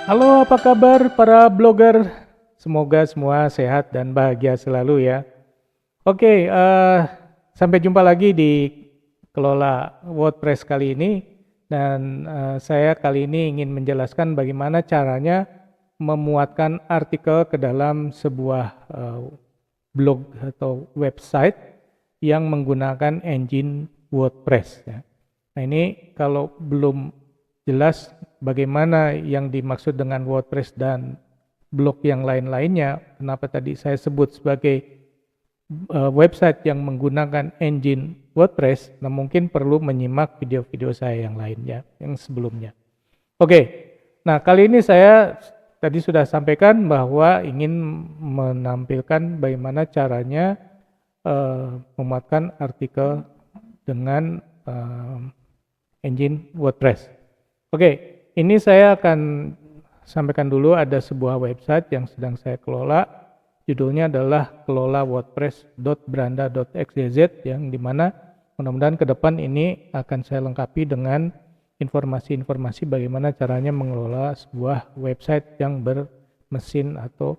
Halo, apa kabar para blogger? Semoga semua sehat dan bahagia selalu ya. Oke, sampai jumpa lagi di Kelola WordPress kali ini. Dan saya kali ini ingin menjelaskan bagaimana caranya memuatkan artikel ke dalam sebuah blog atau website yang menggunakan engine WordPress ya. Nah, ini kalau belum jelas bagaimana yang dimaksud dengan WordPress dan blog yang lain-lainnya, kenapa tadi saya sebut sebagai website yang menggunakan engine WordPress, nah mungkin perlu menyimak video-video saya yang lainnya, yang sebelumnya. Oke, nah kali ini saya tadi sudah sampaikan bahwa ingin menampilkan bagaimana caranya memuatkan artikel dengan engine WordPress. Oke, ini saya akan sampaikan dulu ada sebuah website yang sedang saya kelola. Judulnya adalah kelolawordpress.branda.xyz yang dimana mudah-mudahan ke depan ini akan saya lengkapi dengan informasi-informasi bagaimana caranya mengelola sebuah website yang bermesin atau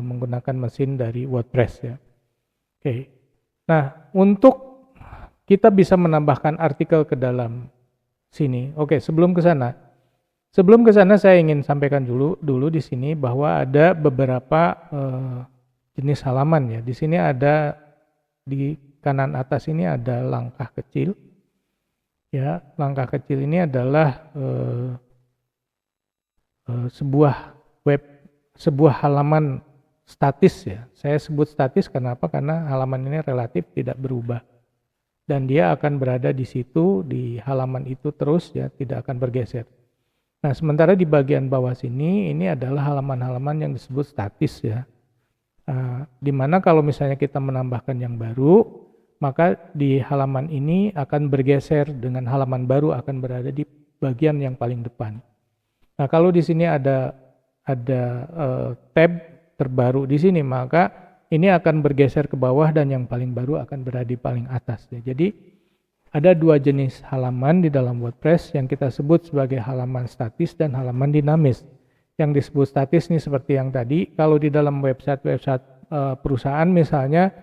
menggunakan mesin dari WordPress ya. Oke, nah untuk kita bisa menambahkan artikel ke dalam sini. Oke, sebelum ke sana saya ingin sampaikan dulu di sini bahwa ada beberapa jenis halaman ya. Di sini ada di kanan atas ini ada langkah kecil. Ya, langkah kecil ini adalah sebuah halaman statis ya. Saya sebut statis kenapa? Karena halaman ini relatif tidak berubah. Dan dia akan berada di situ, di halaman itu terus ya, tidak akan bergeser. Nah, sementara di bagian bawah sini, ini adalah halaman-halaman yang disebut statis ya. Dimana kalau misalnya kita menambahkan yang baru, maka di halaman ini akan bergeser dengan halaman baru akan berada di bagian yang paling depan. Nah, kalau di sini ada tab terbaru di sini, maka ini akan bergeser ke bawah dan yang paling baru akan berada di paling atas. Ya. Jadi ada dua jenis halaman di dalam WordPress yang kita sebut sebagai halaman statis dan halaman dinamis. Yang disebut statis ini seperti yang tadi, kalau di dalam website perusahaan misalnya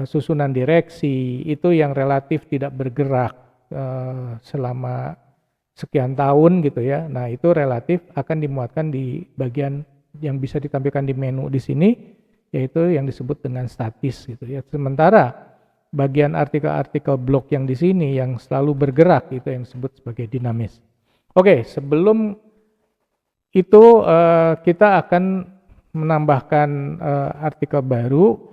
susunan direksi itu yang relatif tidak bergerak selama sekian tahun gitu ya. Nah, itu relatif akan dimuatkan di bagian yang bisa ditampilkan di menu di sini, yaitu yang disebut dengan statis gitu ya. Sementara bagian artikel-artikel blog yang di sini yang selalu bergerak itu yang disebut sebagai dinamis. Oke, sebelum itu kita akan menambahkan artikel baru.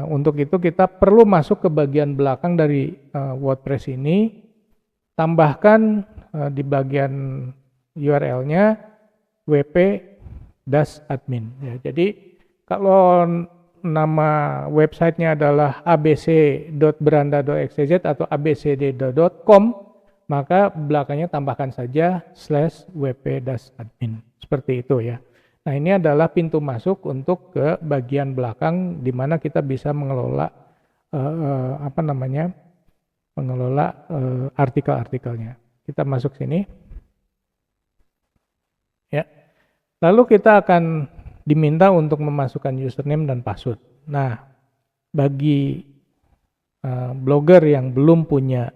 Untuk itu kita perlu masuk ke bagian belakang dari WordPress ini, tambahkan di bagian URL-nya wp-admin ya. Jadi kalau nama websitenya adalah abc.branda.xyz atau abcd.com, maka belakangnya tambahkan saja /wp-admin. Seperti itu ya. Nah, ini adalah pintu masuk untuk ke bagian belakang di mana kita bisa mengelola artikel-artikelnya. Kita masuk sini. Ya. Lalu kita akan diminta untuk memasukkan username dan password. Nah, bagi blogger yang belum punya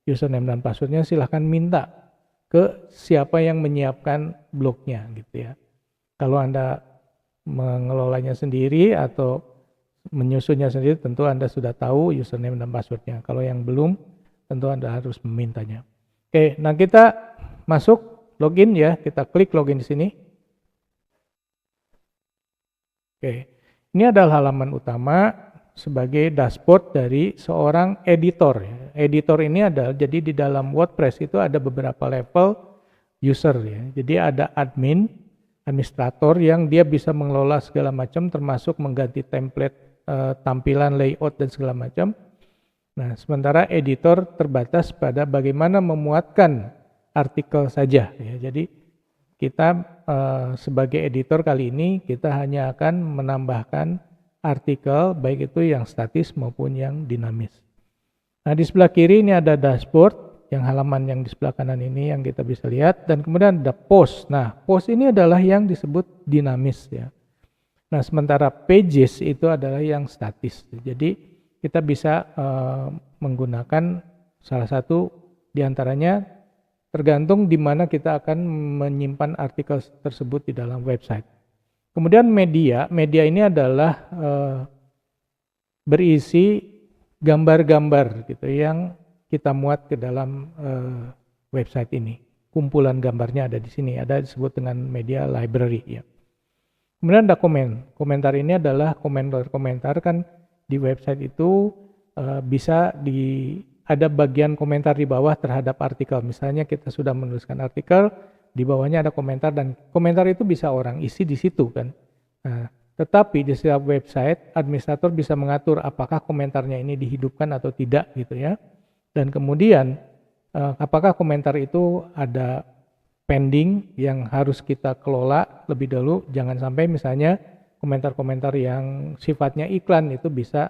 username dan passwordnya, silahkan minta ke siapa yang menyiapkan blognya gitu ya. Kalau Anda mengelolanya sendiri atau menyusunnya sendiri, tentu Anda sudah tahu username dan passwordnya. Kalau yang belum, tentu Anda harus memintanya. Oke, nah kita masuk login ya, kita klik login di sini. Oke, ini adalah halaman utama sebagai dashboard dari seorang editor. Editor ini adalah, jadi di dalam WordPress itu ada beberapa level user ya. Jadi ada admin, administrator yang dia bisa mengelola segala macam termasuk mengganti template, tampilan, layout dan segala macam. Nah, sementara editor terbatas pada bagaimana memuatkan artikel saja ya. Jadi kita sebagai editor kali ini kita hanya akan menambahkan artikel baik itu yang statis maupun yang dinamis. Nah, di sebelah kiri ini ada dashboard. yang halaman yang di sebelah kanan ini yang kita bisa lihat, dan kemudian ada post. Nah, post ini adalah yang disebut dinamis ya. Nah, sementara pages itu adalah yang statis. Jadi kita bisa menggunakan salah satu diantaranya tergantung di mana kita akan menyimpan artikel tersebut di dalam website. Kemudian media ini adalah berisi gambar-gambar gitu yang kita muat ke dalam website ini. Kumpulan gambarnya ada di sini, ada disebut dengan media library ya. Kemudian ada komentar ini adalah komentar kan di website itu bisa ada bagian komentar di bawah terhadap artikel. Misalnya kita sudah menuliskan artikel, di bawahnya ada komentar, dan komentar itu bisa orang isi di situ kan. Nah, tetapi di setiap website administrator bisa mengatur apakah komentarnya ini dihidupkan atau tidak gitu ya. Dan kemudian apakah komentar itu ada pending yang harus kita kelola lebih dahulu. Jangan sampai misalnya komentar-komentar yang sifatnya iklan itu bisa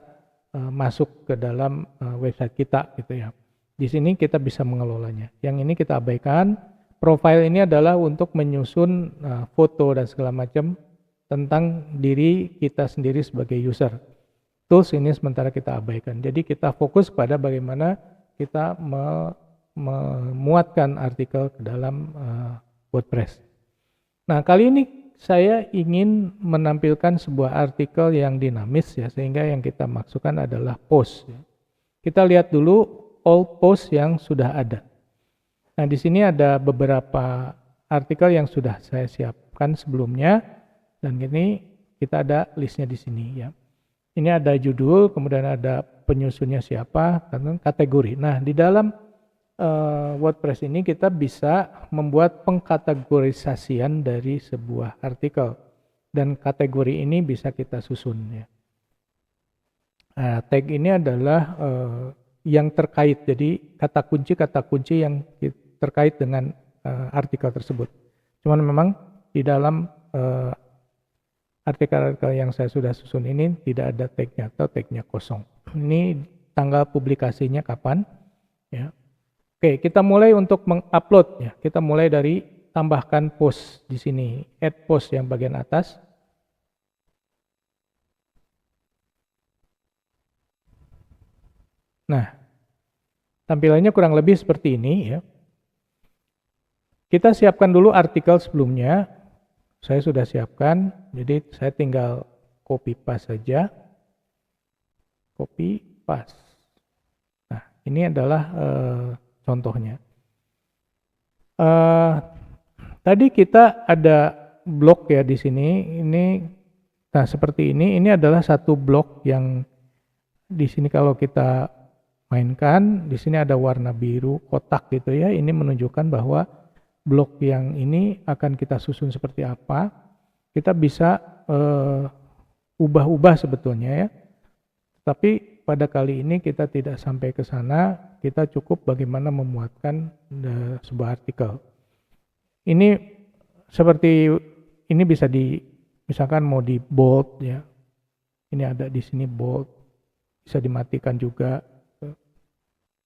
masuk ke dalam website kita gitu ya. Di sini kita bisa mengelolanya. Yang ini kita abaikan. Profile ini adalah untuk menyusun foto dan segala macam tentang diri kita sendiri sebagai user. Tools ini sementara kita abaikan. Jadi kita fokus pada bagaimana kita memuatkan artikel ke dalam WordPress. Nah, kali ini saya ingin menampilkan sebuah artikel yang dinamis ya, sehingga yang kita maksudkan adalah post. Kita lihat dulu all post yang sudah ada. Nah, di sini ada beberapa artikel yang sudah saya siapkan sebelumnya, dan ini kita ada listnya di sini ya. Ini ada judul, kemudian ada penyusunnya siapa, dan kategori. Nah, di dalam WordPress ini kita bisa membuat pengkategorisasian dari sebuah artikel, dan kategori ini bisa kita susun ya. Nah, tag ini adalah yang terkait, jadi kata kunci yang terkait dengan artikel tersebut. Cuman memang di dalam artikel-artikel yang saya sudah susun ini tidak ada tagnya atau tagnya kosong. Ini tanggal publikasinya kapan ya. Oke, kita mulai untuk mengupload ya. Kita mulai dari tambahkan post di sini, add post yang bagian atas. Nah, tampilannya kurang lebih seperti ini ya. Kita siapkan dulu artikel sebelumnya. Saya sudah siapkan, jadi saya tinggal copy paste saja. Copy paste. Nah, ini adalah contohnya. Tadi kita ada blok ya di sini. Nah seperti ini. Ini adalah satu blok yang di sini kalau kita mainkan, di sini ada warna biru kotak gitu ya. Ini menunjukkan bahwa blok yang ini akan kita susun seperti apa. Kita bisa ubah-ubah sebetulnya ya. Tapi pada kali ini kita tidak sampai ke sana, kita cukup bagaimana memuatkan sebuah artikel. Ini seperti ini bisa misalkan mau di bold ya. Ini ada di sini bold, bisa dimatikan juga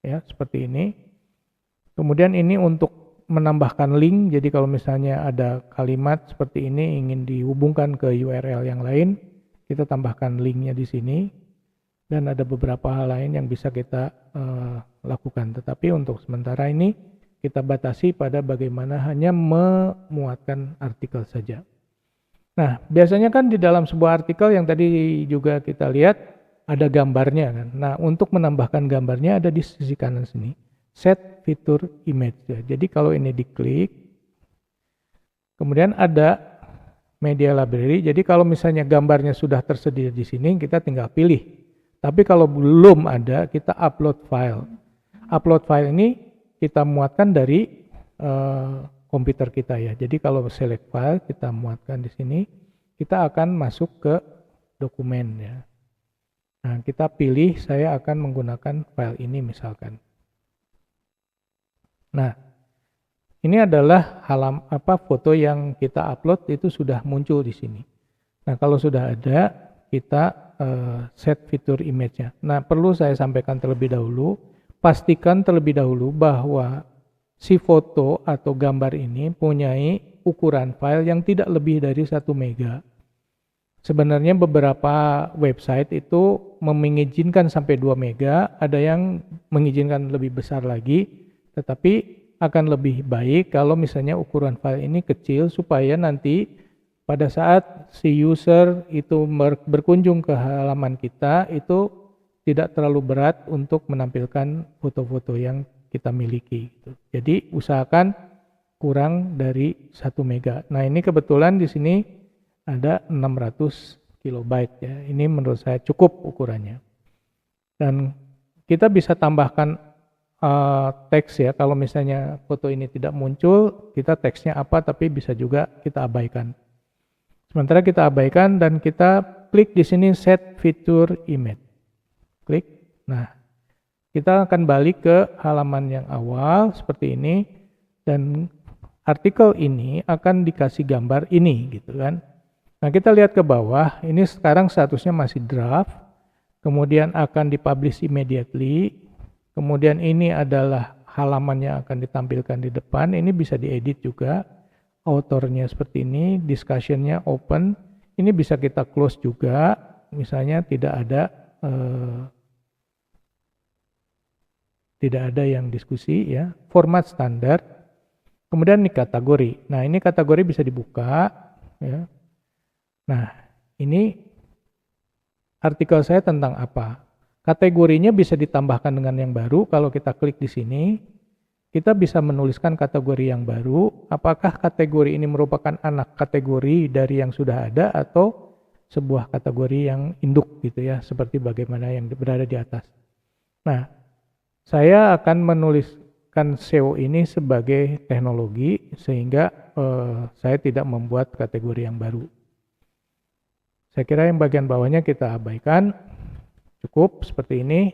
ya seperti ini. Kemudian ini untuk menambahkan link, jadi kalau misalnya ada kalimat seperti ini ingin dihubungkan ke URL yang lain, kita tambahkan linknya di sini. Dan ada beberapa hal lain yang bisa kita lakukan. Tetapi untuk sementara ini kita batasi pada bagaimana hanya memuatkan artikel saja. Nah, biasanya kan di dalam sebuah artikel yang tadi juga kita lihat ada gambarnya kan. Nah, untuk menambahkan gambarnya ada di sisi kanan sini. Set fitur image. Jadi kalau ini diklik, kemudian ada media library. Jadi kalau misalnya gambarnya sudah tersedia di sini, kita tinggal pilih. Tapi kalau belum ada, kita upload file. Upload file ini kita muatkan dari komputer kita ya. Jadi kalau select file, kita muatkan di sini, kita akan masuk ke dokumen ya. Nah, kita pilih, saya akan menggunakan file ini misalkan. Nah, ini adalah foto yang kita upload itu sudah muncul di sini. Nah, kalau sudah ada, kita set fitur image-nya. Nah, perlu saya sampaikan terlebih dahulu pastikan terlebih dahulu bahwa si foto atau gambar ini mempunyai ukuran file yang tidak lebih dari 1 mega. Sebenarnya beberapa website itu mengizinkan sampai 2 mega, ada yang mengizinkan lebih besar lagi, tetapi akan lebih baik kalau misalnya ukuran file ini kecil supaya nanti pada saat si user itu berkunjung ke halaman kita itu tidak terlalu berat untuk menampilkan foto-foto yang kita miliki. Jadi usahakan kurang dari 1 mega. Nah, ini kebetulan di sini ada 600 kilobyte ya. Ini menurut saya cukup ukurannya. Dan kita bisa tambahkan teks ya. Kalau misalnya foto ini tidak muncul, kita teksnya apa tapi bisa juga kita abaikan. Sementara kita abaikan dan kita klik di sini set feature image. Klik. Nah, kita akan balik ke halaman yang awal seperti ini dan artikel ini akan dikasih gambar ini gitu kan. Nah, kita lihat ke bawah, ini sekarang statusnya masih draft, kemudian akan dipublish immediately, kemudian ini adalah halaman yang akan ditampilkan di depan, ini bisa diedit juga, autornya seperti ini, discussionnya open, ini bisa kita close juga, misalnya tidak ada yang diskusi ya, format standar, kemudian ini kategori. Nah, ini kategori bisa dibuka ya. Nah, ini artikel saya tentang apa? Kategorinya bisa ditambahkan dengan yang baru. Kalau kita klik di sini, kita bisa menuliskan kategori yang baru. Apakah kategori ini merupakan anak kategori dari yang sudah ada atau sebuah kategori yang induk gitu ya, seperti bagaimana yang berada di atas. Nah, saya akan menuliskan SEO ini sebagai teknologi sehingga saya tidak membuat kategori yang baru. Saya kira yang bagian bawahnya kita abaikan, cukup seperti ini.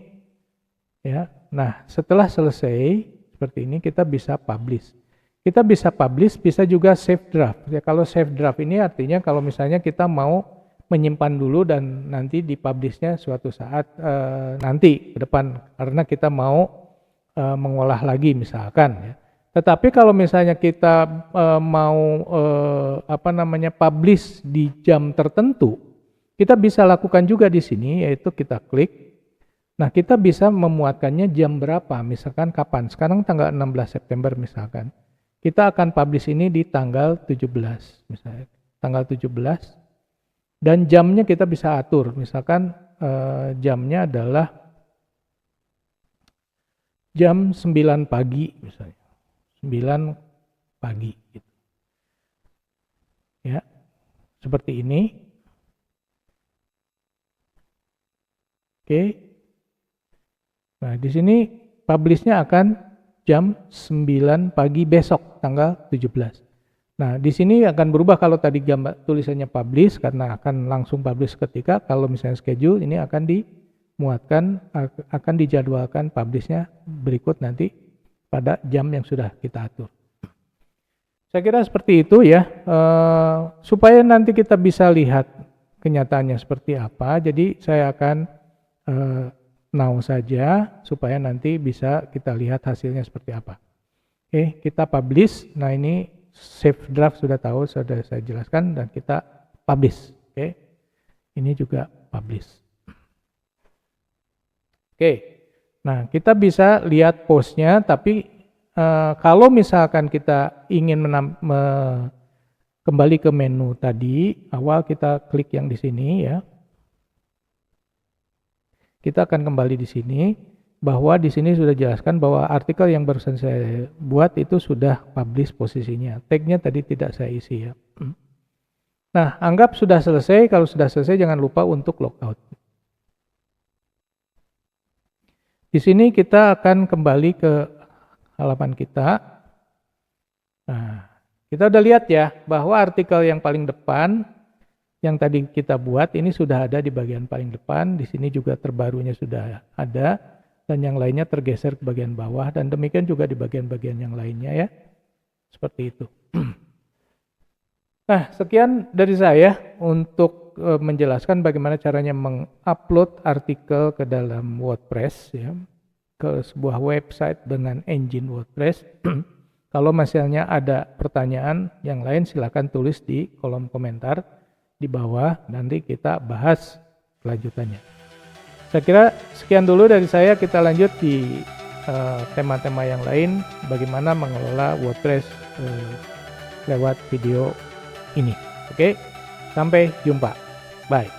Ya. Nah, setelah selesai seperti ini kita bisa publish. Kita bisa publish, bisa juga save draft. Ya, kalau save draft ini artinya kalau misalnya kita mau menyimpan dulu dan nanti dipublishnya suatu saat nanti ke depan karena kita mau mengolah lagi misalkan. Ya. Tetapi kalau misalnya kita mau publish di jam tertentu, kita bisa lakukan juga di sini, yaitu kita klik. Nah, kita bisa memuatkannya jam berapa, misalkan kapan. Sekarang tanggal 16 September misalkan. Kita akan publish ini di tanggal 17, misalnya. Tanggal 17. Dan jamnya kita bisa atur. Misalkan jamnya adalah jam 9 pagi, misalnya. 9 pagi. Gitu. Ya, seperti ini. Oke. Nah, di sini publish-nya akan jam 9 pagi besok tanggal 17. Nah, di sini akan berubah kalau tadi gambar tulisannya publish karena akan langsung publish ketika kalau misalnya schedule ini akan dimuatkan akan dijadwalkan publish-nya berikut nanti pada jam yang sudah kita atur. Saya kira seperti itu ya. Supaya nanti kita bisa lihat kenyataannya seperti apa. Jadi saya akan now saja supaya nanti bisa kita lihat hasilnya seperti apa. Oke, kita publish. Nah, ini save draft sudah tahu, sudah saya jelaskan dan kita publish. Oke. Ini juga publish. Oke. Nah, kita bisa lihat postnya tapi kalau misalkan kita ingin kembali ke menu tadi, awal kita klik yang di sini ya. Kita akan kembali di sini bahwa di sini sudah jelaskan bahwa artikel yang barusan saya buat itu sudah publish posisinya. Tag-nya tadi tidak saya isi ya. Nah, anggap sudah selesai. Kalau sudah selesai jangan lupa untuk logout. Di sini kita akan kembali ke halaman kita. Nah, kita udah lihat ya bahwa artikel yang paling depan yang tadi kita buat ini sudah ada di bagian paling depan, di sini juga terbarunya sudah ada, dan yang lainnya tergeser ke bagian bawah, dan demikian juga di bagian-bagian yang lainnya ya, seperti itu. Nah, sekian dari saya untuk menjelaskan bagaimana caranya mengupload artikel ke dalam WordPress ya. ke sebuah website dengan engine WordPress. Kalau misalnya ada pertanyaan yang lain silahkan tulis di kolom komentar di bawah, nanti kita bahas kelanjutannya. Saya kira sekian dulu dari saya, kita lanjut di tema-tema yang lain, bagaimana mengelola WordPress lewat video ini. Oke, sampai jumpa. Bye.